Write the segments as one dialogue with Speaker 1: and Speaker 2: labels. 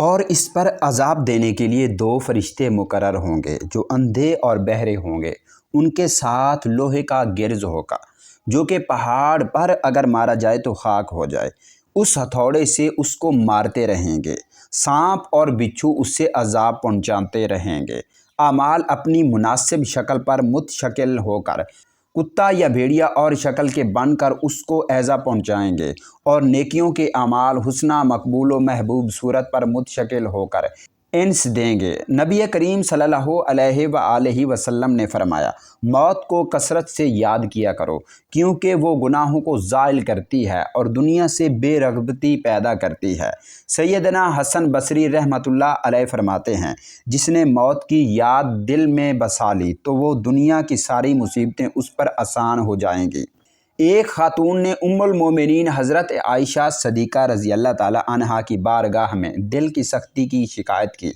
Speaker 1: اور اس پر عذاب دینے کے لیے 2 فرشتے مقرر ہوں گے جو اندھے اور بہرے ہوں گے۔ ان کے ساتھ لوہے کا گرز ہوگا جو کہ پہاڑ پر اگر مارا جائے تو خاک ہو جائے، اس ہتھوڑے سے اس کو مارتے رہیں گے۔ سانپ اور بچھو اس سے عذاب پہنچاتے رہیں گے۔ اعمال اپنی مناسب شکل پر متشکل ہو کر کتا یا بھیڑیا اور شکل کے بن کر اس کو ایذا پہنچائیں گے، اور نیکیوں کے اعمال حسنہ مقبول و محبوب صورت پر متشکل ہو کر انس دیں گے۔ نبی کریم صلی اللہ علیہ وآلہ وسلم نے فرمایا، موت کو کثرت سے یاد کیا کرو کیونکہ وہ گناہوں کو زائل کرتی ہے اور دنیا سے بے رغبتی پیدا کرتی ہے۔ سیدنا حسن بصری رحمۃ اللہ علیہ فرماتے ہیں، جس نے موت کی یاد دل میں بسا لی تو وہ دنیا کی ساری مصیبتیں اس پر آسان ہو جائیں گی۔ ایک خاتون نے ام المومنین حضرت عائشہ صدیقہ رضی اللہ تعالیٰ عنہا کی بارگاہ میں دل کی سختی کی شکایت کی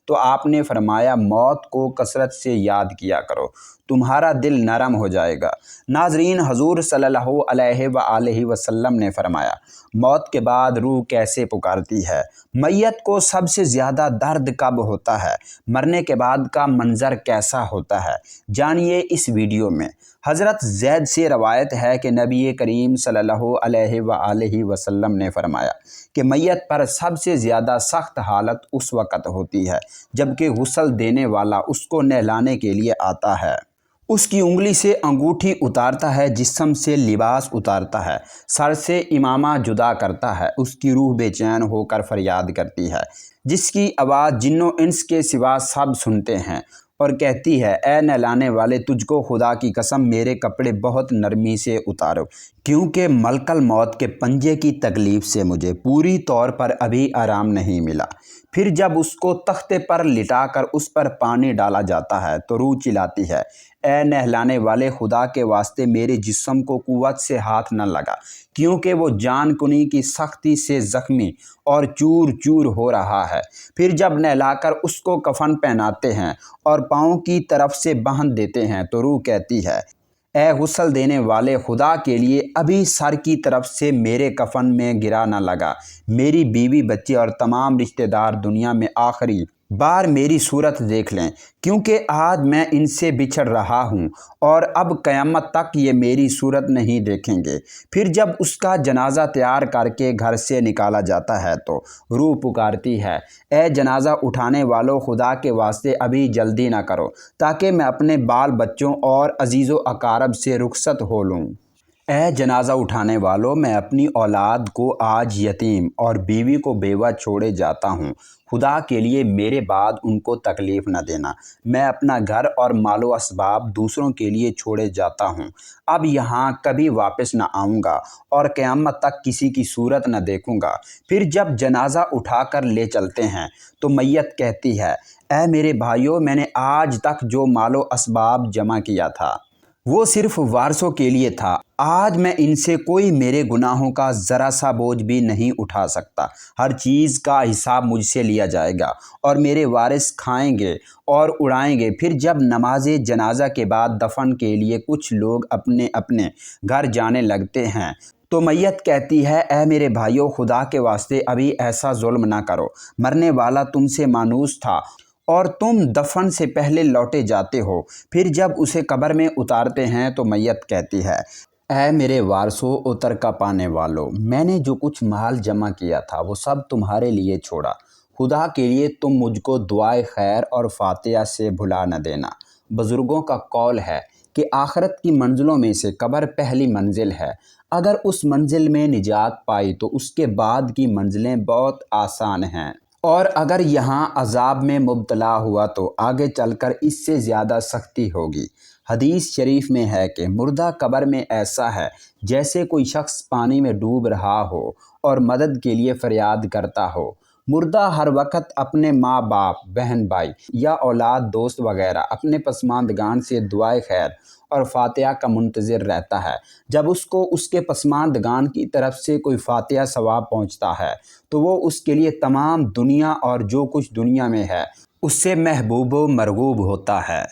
Speaker 1: تو آپ نے فرمایا، موت کو کثرت سے یاد کیا کرو، تمہارا دل نرم ہو جائے گا۔ ناظرین، حضور صلی اللہ علیہ وآلہ وسلم نے فرمایا، موت کے بعد روح کیسے پکارتی ہے؟ میت کو سب سے زیادہ درد کب ہوتا ہے؟ مرنے کے بعد کا منظر کیسا ہوتا ہے؟ جانیے اس ویڈیو میں۔ حضرت زید سے روایت ہے کہ نبی کریم صلی اللہ علیہ وآلہ وسلم نے فرمایا کہ میت پر سب سے زیادہ سخت حالت اس وقت ہوتی ہے جبکہ غسل دینے والا اس کو نہلانے کے لیے آتا ہے۔ اس کی انگلی سے انگوٹھی اتارتا ہے، جسم سے لباس اتارتا ہے، سر سے امامہ جدا کرتا ہے۔ اس کی روح بے چین ہو کر فریاد کرتی ہے، جس کی آواز جن و انس کے سوا سب سنتے ہیں، اور کہتی ہے، اے نہلانے والے، تجھ کو خدا کی قسم میرے کپڑے بہت نرمی سے اتارو، کیونکہ ملک الموت کے پنجے کی تکلیف سے مجھے پوری طور پر ابھی آرام نہیں ملا۔ پھر جب اس کو تختے پر لٹا کر اس پر پانی ڈالا جاتا ہے تو روح چلاتی ہے، اے نہلانے والے، خدا کے واسطے میرے جسم کو قوت سے ہاتھ نہ لگا، کیونکہ وہ جان کنی کی سختی سے زخمی اور چور چور ہو رہا ہے۔ پھر جب نہلا کر اس کو کفن پہناتے ہیں اور پاؤں کی طرف سے باندھ دیتے ہیں تو روح کہتی ہے، اے غسل دینے والے، خدا کے لیے ابھی سر کی طرف سے میرے کفن میں گرا نہ لگا، میری بیوی بچے اور تمام رشتہ دار دنیا میں آخری بار میری صورت دیکھ لیں، کیونکہ آج میں ان سے بچھڑ رہا ہوں اور اب قیامت تک یہ میری صورت نہیں دیکھیں گے۔ پھر جب اس کا جنازہ تیار کر کے گھر سے نکالا جاتا ہے تو روح پکارتی ہے، اے جنازہ اٹھانے والوں، خدا کے واسطے ابھی جلدی نہ کرو تاکہ میں اپنے بال بچوں اور عزیز و اقارب سے رخصت ہو لوں۔ اے جنازہ اٹھانے والوں، میں اپنی اولاد کو آج یتیم اور بیوی کو بیوہ چھوڑے جاتا ہوں، خدا کے لیے میرے بعد ان کو تکلیف نہ دینا۔ میں اپنا گھر اور مال و اسباب دوسروں کے لیے چھوڑے جاتا ہوں، اب یہاں کبھی واپس نہ آؤں گا اور قیامت تک کسی کی صورت نہ دیکھوں گا۔ پھر جب جنازہ اٹھا کر لے چلتے ہیں تو میت کہتی ہے، اے میرے بھائیوں، میں نے آج تک جو مال و اسباب جمع کیا تھا وہ صرف وارثوں کے لیے تھا، آج میں ان سے کوئی میرے گناہوں کا ذرا سا بوجھ بھی نہیں اٹھا سکتا۔ ہر چیز کا حساب مجھ سے لیا جائے گا اور میرے وارث کھائیں گے اور اڑائیں گے۔ پھر جب نماز جنازہ کے بعد دفن کے لیے کچھ لوگ اپنے اپنے گھر جانے لگتے ہیں تو میت کہتی ہے، اے میرے بھائیوں، خدا کے واسطے ابھی ایسا ظلم نہ کرو، مرنے والا تم سے مانوس تھا اور تم دفن سے پہلے لوٹے جاتے ہو۔ پھر جب اسے قبر میں اتارتے ہیں تو میت کہتی ہے، اے میرے وارثوں و ترکہ پانے والوں، میں نے جو کچھ مال جمع کیا تھا وہ سب تمہارے لیے چھوڑا، خدا کے لیے تم مجھ کو دعائے خیر اور فاتحہ سے بھلا نہ دینا۔ بزرگوں کا قول ہے کہ آخرت کی منزلوں میں سے قبر پہلی منزل ہے، اگر اس منزل میں نجات پائی تو اس کے بعد کی منزلیں بہت آسان ہیں، اور اگر یہاں عذاب میں مبتلا ہوا تو آگے چل کر اس سے زیادہ سختی ہوگی۔ حدیث شریف میں ہے کہ مردہ قبر میں ایسا ہے جیسے کوئی شخص پانی میں ڈوب رہا ہو اور مدد کے لیے فریاد کرتا ہو۔ مردہ ہر وقت اپنے ماں باپ، بہن بھائی یا اولاد، دوست وغیرہ اپنے پسماندگان سے دعائے خیر اور فاتحہ کا منتظر رہتا ہے۔ جب اس کو اس کے پسماندگان کی طرف سے کوئی فاتحہ ثواب پہنچتا ہے تو وہ اس کے لیے تمام دنیا اور جو کچھ دنیا میں ہے اس سے محبوب و مرغوب ہوتا ہے،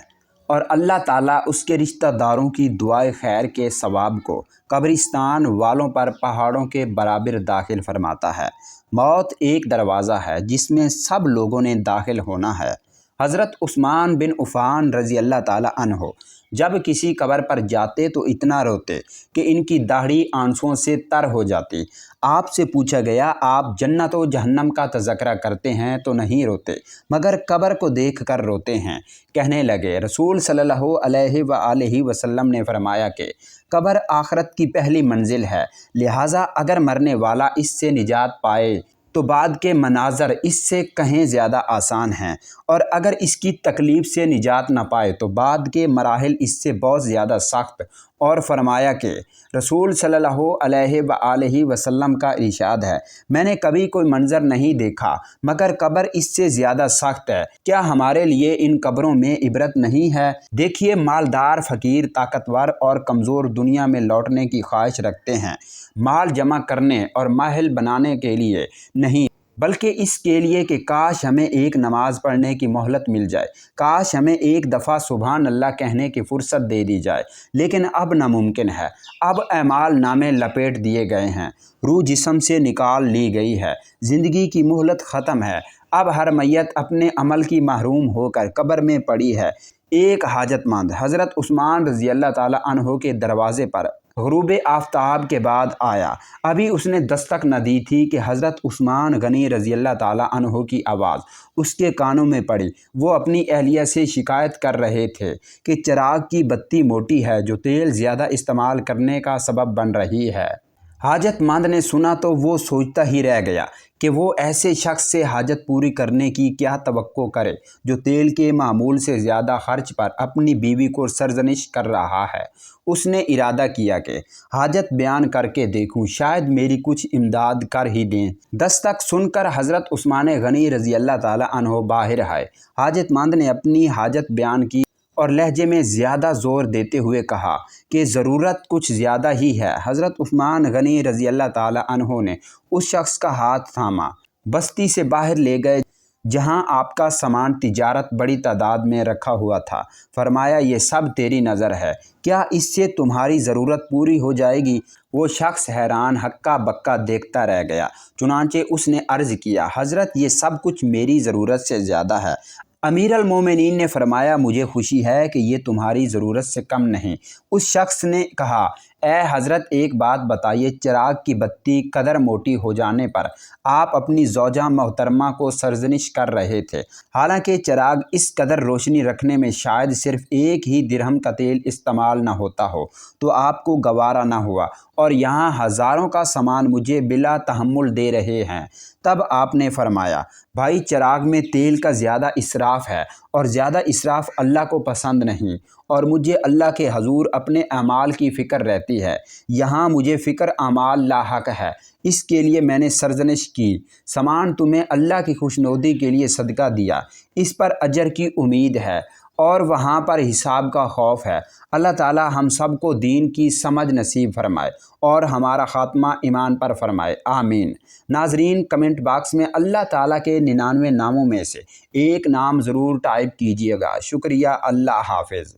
Speaker 1: اور اللہ تعالیٰ اس کے رشتہ داروں کی دعائے خیر کے ثواب کو قبرستان والوں پر پہاڑوں کے برابر داخل فرماتا ہے۔ موت ایک دروازہ ہے جس میں سب لوگوں نے داخل ہونا ہے۔ حضرت عثمان بن عفان رضی اللہ تعالی عنہ جب کسی قبر پر جاتے تو اتنا روتے کہ ان کی داڑھی آنسوؤں سے تر ہو جاتی۔ آپ سے پوچھا گیا، آپ جنت و جہنم کا تذکرہ کرتے ہیں تو نہیں روتے مگر قبر کو دیکھ کر روتے ہیں؟ کہنے لگے، رسول صلی اللہ علیہ وآلہ وسلم نے فرمایا کہ قبر آخرت کی پہلی منزل ہے، لہٰذا اگر مرنے والا اس سے نجات پائے تو بعد کے مناظر اس سے کہیں زیادہ آسان ہیں، اور اگر اس کی تکلیف سے نجات نہ پائے تو بعد کے مراحل اس سے بہت زیادہ سخت۔ اور فرمایا کہ رسول صلی اللہ علیہ وآلہ وسلم کا ارشاد ہے، میں نے کبھی کوئی منظر نہیں دیکھا مگر قبر اس سے زیادہ سخت ہے۔ کیا ہمارے لیے ان قبروں میں عبرت نہیں ہے؟ دیکھیے، مالدار، فقیر، طاقتور اور کمزور دنیا میں لوٹنے کی خواہش رکھتے ہیں، مال جمع کرنے اور محل بنانے کے لیے نہیں، بلکہ اس کے لیے کہ کاش ہمیں ایک نماز پڑھنے کی مہلت مل جائے، کاش ہمیں ایک دفعہ سبحان اللہ کہنے کی فرصت دے دی جائے، لیکن اب ناممکن ہے۔ اب اعمال نامے لپیٹ دیے گئے ہیں، روح جسم سے نکال لی گئی ہے، زندگی کی مہلت ختم ہے۔ اب ہر میت اپنے عمل کی محروم ہو کر قبر میں پڑی ہے۔ ایک حاجت مند حضرت عثمان رضی اللہ تعالی عنہ کے دروازے پر غروب آفتاب کے بعد آیا۔ ابھی اس نے دستک نہ دی تھی کہ حضرت عثمان غنی رضی اللہ تعالی عنہ کی آواز اس کے کانوں میں پڑی۔ وہ اپنی اہلیہ سے شکایت کر رہے تھے کہ چراغ کی بتی موٹی ہے جو تیل زیادہ استعمال کرنے کا سبب بن رہی ہے۔ حاجت مند نے سنا تو وہ سوچتا ہی رہ گیا کہ وہ ایسے شخص سے حاجت پوری کرنے کی کیا توقع کرے جو تیل کے معمول سے زیادہ خرچ پر اپنی بیوی کو سرزنش کر رہا ہے۔ اس نے ارادہ کیا کہ حاجت بیان کر کے دیکھوں، شاید میری کچھ امداد کر ہی دیں۔ دستک سن کر حضرت عثمان غنی رضی اللہ تعالی عنہ باہر آئے۔ حاجت مند نے اپنی حاجت بیان کی اور لہجے میں زیادہ زور دیتے ہوئے کہا کہ ضرورت کچھ زیادہ ہی ہے۔ حضرت عثمان غنی رضی اللہ تعالی عنہ نے اس شخص کا ہاتھ تھاما، بستی سے باہر لے گئے جہاں آپ کا سامان تجارت بڑی تعداد میں رکھا ہوا تھا۔ فرمایا، یہ سب تیری نظر ہے، کیا اس سے تمہاری ضرورت پوری ہو جائے گی؟ وہ شخص حیران ہکا بکا دیکھتا رہ گیا۔ چنانچہ اس نے عرض کیا، حضرت یہ سب کچھ میری ضرورت سے زیادہ ہے۔ امیر المومنین نے فرمایا، مجھے خوشی ہے کہ یہ تمہاری ضرورت سے کم نہیں۔ اس شخص نے کہا، اے حضرت ایک بات بتائیے، چراغ کی بتی قدر موٹی ہو جانے پر آپ اپنی زوجہ محترمہ کو سرزنش کر رہے تھے، حالانکہ چراغ اس قدر روشنی رکھنے میں شاید صرف ایک ہی درہم کا تیل استعمال نہ ہوتا ہو تو آپ کو گوارا نہ ہوا، اور یہاں ہزاروں کا سامان مجھے بلا تحمل دے رہے ہیں۔ تب آپ نے فرمایا، بھائی، چراغ میں تیل کا زیادہ اسراف ہے اور زیادہ اسراف اللہ کو پسند نہیں، اور مجھے اللہ کے حضور اپنے اعمال کی فکر رہتی ہے۔ یہاں مجھے فکر اعمال لاحق ہے، اس کے لیے میں نے سرزنش کی۔ سامان تمہیں اللہ کی خوشنودی کے لیے صدقہ دیا، اس پر اجر کی امید ہے اور وہاں پر حساب کا خوف ہے۔ اللہ تعالی ہم سب کو دین کی سمجھ نصیب فرمائے اور ہمارا خاتمہ ایمان پر فرمائے، آمین۔ ناظرین، کمنٹ باکس میں اللہ تعالیٰ کے 99 ناموں میں سے ایک نام ضرور ٹائپ کیجیے گا۔ شکریہ، اللہ حافظ۔